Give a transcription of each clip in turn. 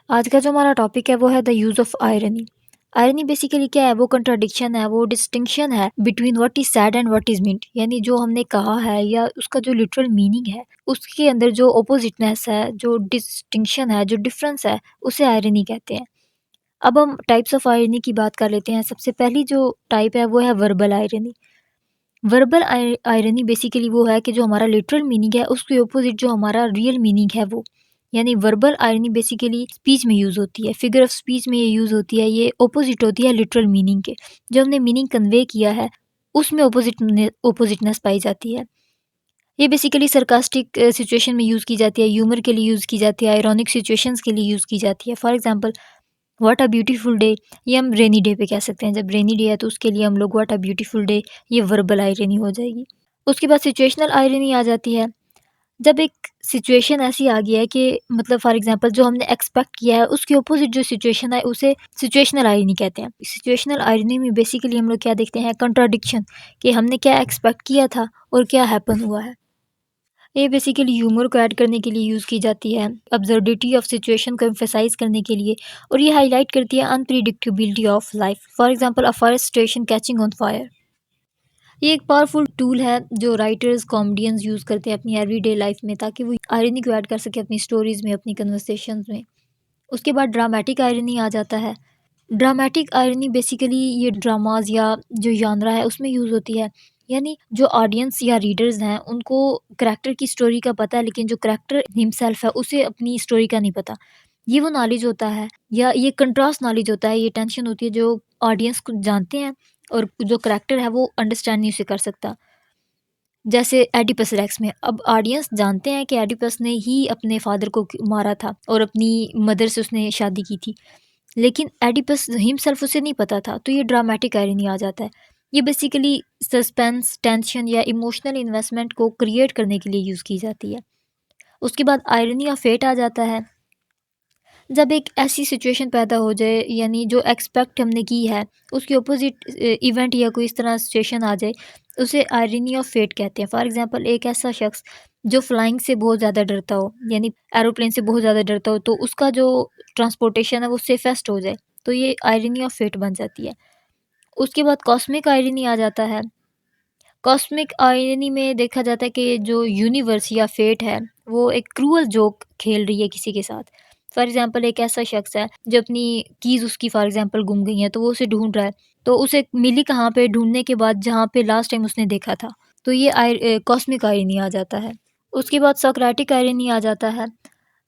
आज का जो हमारा टॉपिक है वो है the use of irony. Irony basically क्या है? वो कंट्राडिक्शन है, वो डिस्टिंक्शन है between what is sad and what is meant. यानी जो हमने कहा है या उसका जो लिटरल मीनिंग है, उसके अंदर जो अपोज़िटनेस है, जो डिस्टिंक्शन है, जो डिफ़रेंस है, उसे आयरनी कहते हैं। अब हम टाइप्स ऑफ आयरनी की बात कर लेते हैं। सबसे पहली जो टाइप है वो है verbal irony. Verbal irony basically वो है कि जो हमारा लिटरल मीनिंग है उसके अपोज़िट जो हमारा रियल मीनिंग है वो। यानी वर्बल आयरनी बेसिकली स्पीच में यूज़ होती है, फिगर ऑफ स्पीच में ये यूज़ होती है, ये अपोज़िट होती है लिटरल मीनिंग के। जो हमने मीनिंग कन्वे किया है, उसमें अपोज़िटनेस पाई जाती है। ये बेसिकली सरकास्टिक सिचुएशन में यूज़ की जाती है, ह्यूमर के लिए यूज़ की जाती है, आयरॉनिक सिचुएशंस के लिए यूज़ की जाती है। For example what a beautiful day, ये हम रेनी डे पे कह सकते हैं। जब रेनी डे है तो उसके लिए हम लोग व्हाट अ ब्यूटीफुल डे, ये वर्बल आयरनी हो जाएगी। उसके बाद सिचुएशनल आयरनी आ जाती है। जब एक सिचुएशन ऐसी आ गई है कि मतलब फॉर एग्ज़ाम्पल जो हमने एक्सपेक्ट किया है उसके अपोज़िट जो सिचुएशन है उसे सिचुएशनल आयरनी कहते हैं। सिचुएशनल आयरनी में बेसिकली हम लोग क्या देखते हैं? कंट्राडिक्शन, कि हमने क्या एक्सपेक्ट किया था और क्या हैपन हुआ है। ये बेसिकली ह्यूमर को ऐड करने के लिए यूज़ की जाती है, अब्सर्डिटी ऑफ सिचुएशन को एम्फसाइज़ करने के लिए, और ये हाइलाइट करती है unpredictability of life. For example a forest station catching on fire. ये एक पावरफुल टूल है जो राइटर्स, कॉमेडियंस यूज़ करते हैं अपनी एवरीडे लाइफ में, ताकि वो आयरनी को ऐड कर सकें अपनी स्टोरीज़ में, अपनी कन्वर्सेशंस में। उसके बाद ड्रामेटिक आयरनी आ जाता है। ड्रामेटिक आयरनी बेसिकली ये ड्रामाज़ या जो genre है उसमें यूज़ होती है। यानी जो ऑडियंस या रीडर्स हैं उनको करैक्टर की स्टोरी का पता है, लेकिन जो करैक्टर हिमसेल्फ है उसे अपनी स्टोरी का नहीं पता। ये वो नॉलेज होता है या ये कंट्रास्ट नॉलेज होता है, ये टेंशन होती है जो ऑडियंस को जानते हैं और जो करैक्टर है वो अंडरस्टैंड नहीं उसे कर सकता। जैसे एडिपस रेक्स में अब ऑडियंस जानते हैं कि एडिपस ने ही अपने फादर को मारा था और अपनी मदर से उसने शादी की थी, लेकिन एडिपस हिमसेल्फ उसे नहीं पता था, तो ये ड्रामेटिक आयरनी आ जाता है। ये बेसिकली सस्पेंस, टेंशन या इमोशनल इन्वेस्टमेंट को क्रिएट करने के लिए यूज़ की जाती है। उसके बाद आयरनी ऑफ फेट आ जाता है। जब एक ऐसी सिचुएशन पैदा हो जाए, यानी जो एक्सपेक्ट हमने की है उसके अपोजिट इवेंट या कोई इस तरह सिचुएशन आ जाए, उसे आयरनी ऑफ फेट कहते हैं। फॉर एग्जांपल एक ऐसा शख्स जो फ्लाइंग से बहुत ज़्यादा डरता हो, यानी एरोप्लेन से बहुत ज़्यादा डरता हो, तो उसका जो ट्रांसपोर्टेशन है वो सेफेस्ट हो जाए, तो ये आयरनी ऑफ फेट बन जाती है। उसके बाद कॉस्मिक आयरनी आ जाता है। कॉस्मिक आयरनी में देखा जाता है कि जो यूनिवर्स या फेट है वो एक क्रूअल जोक खेल रही है किसी के साथ। फॉर एग्जांपल एक ऐसा शख्स है जो अपनी कीज़ उसकी फॉर एग्जांपल गुम गई हैं, तो वो उसे ढूंढ रहा है, तो उसे मिली कहाँ पे? ढूंढने के बाद जहाँ पे लास्ट टाइम उसने देखा था, तो ये कॉस्मिक आयरनी आ जाता है। उसके बाद सोक्रेटिक आयरनी आ जाता है।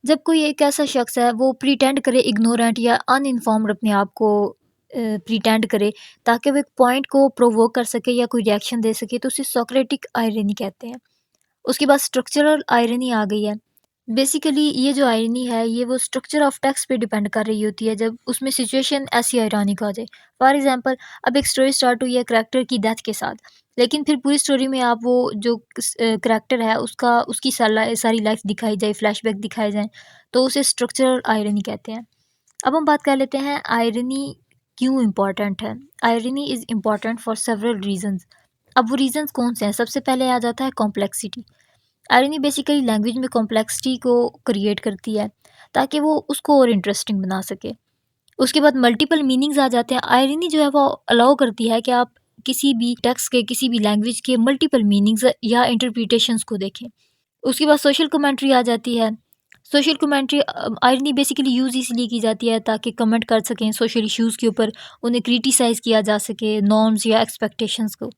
जब कोई एक ऐसा शख्स है वो प्रिटेंड करे इग्नोरेंट या अनइन्फॉर्म्ड अपने आप को प्रिटेंड करे, ताकि वो एक पॉइंट को प्रोवोक कर सके या कोई रिएक्शन दे सके, तो उसे सोक्रेटिक आयरनी कहते हैं। उसके बाद स्ट्रक्चरल आयरनी आ गई है। बेसिकली ये जो आयरनी है ये वो स्ट्रक्चर ऑफ टेक्स्ट पे डिपेंड कर रही होती है, जब उसमें सिचुएशन ऐसी आयरॉनिक आ जाए। फॉर एग्जांपल अब एक स्टोरी स्टार्ट हुई है करैक्टर की डेथ के साथ, लेकिन फिर पूरी स्टोरी में आप वो जो करैक्टर है उसका उसकी सारी लाइफ दिखाई जाए, फ्लैशबैक दिखाए जाएँ, तो उसे स्ट्रक्चरल आयरनी कहते हैं। अब हम बात कर लेते हैं आयरनी क्यों इम्पोर्टेंट है। Irony is important for several reasons. अब वो रीजंस कौन से हैं? सबसे पहले आ जाता है कॉम्प्लेक्सिटी। आयरनी बेसिकली लैंग्वेज में कॉम्प्लेक्सिटी को क्रिएट करती है, ताकि वो उसको और इंटरेस्टिंग बना सके। उसके बाद मल्टीपल मीनिंग्स आ जाते हैं। आयरनी जो है वो अलाउ करती है कि आप किसी भी टेक्स्ट के, किसी भी लैंग्वेज के मल्टीपल मीनिंग्स या इंटरप्रिटेशंस को देखें। उसके बाद सोशल कमेंट्री आ जाती है। Social commentary irony basically use इसलिए की जाती है ताकि कमेंट कर सकें सोशल इश्यूज़ के ऊपर, उन्हें क्रिटिसाइज़ किया जा सके, नॉर्म्स या एक्सपेक्टेशंस को।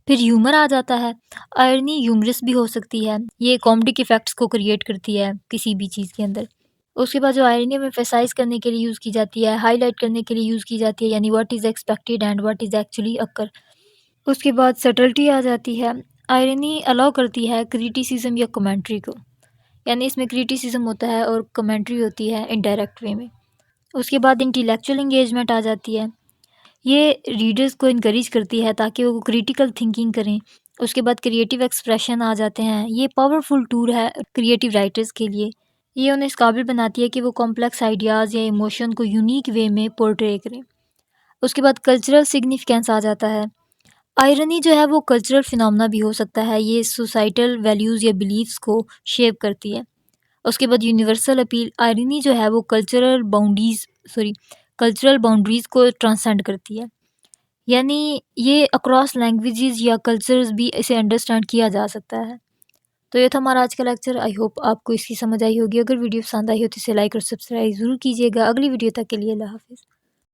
फिर ह्यूमर आ जाता है। आयरनी ह्यूमरस भी हो सकती है, ये कॉमेडिक इफ़ेक्ट्स को क्रिएट करती है किसी भी चीज़ के अंदर। उसके बाद जो आयरनी हम एम्फसाइज़ करने के लिए यूज़ की जाती है, हाइलाइट करने के लिए यूज़ की जाती है, यानी what is expected and what is actually occur. उसके बाद सटल्टी आ जाती है। आयरनी अलाउ करती है क्रिटिसिज्म या कमेंट्री को, यानी इसमें क्रिटिसिज्म होता है और कमेंट्री होती है इनडायरेक्ट वे में। उसके बाद इंटेलेक्चुअल एंगेजमेंट आ जाती है। ये रीडर्स को इनकरेज करती है ताकि वो क्रिटिकल थिंकिंग करें। उसके बाद क्रिएटिव एक्सप्रेशन आ जाते हैं। ये पावरफुल टूल है क्रिएटिव राइटर्स के लिए। ये उन्हें इस काबिल बनाती है कि वो कॉम्प्लेक्स आइडियाज़ या इमोशन को यूनिक वे में पोर्ट्रे करें। उसके बाद कल्चरल सिग्निफिकेंस आ जाता है। आयरनी जो है वो कल्चरल फिनोमेना भी हो सकता है। ये सोसाइटल वैल्यूज़ या बिलीव्स को शेप करती है। उसके बाद यूनिवर्सल अपील, आयरनी जो है वो कल्चरल बाउंड्रीज़ को ट्रांसेंड करती है। यानी ये अक्रॉस लैंग्वेजेस या कल्चर्स भी इसे अंडरस्टैंड किया जा सकता है। तो ये था हमारा आज का लेक्चर। आई होप आपको इसकी समझ आई होगी। अगर वीडियो पसंद आई हो तो इसे लाइक और सब्सक्राइब ज़रूर कीजिएगा। अगली वीडियो तक के लिए अल्लाह हाफ़िज़।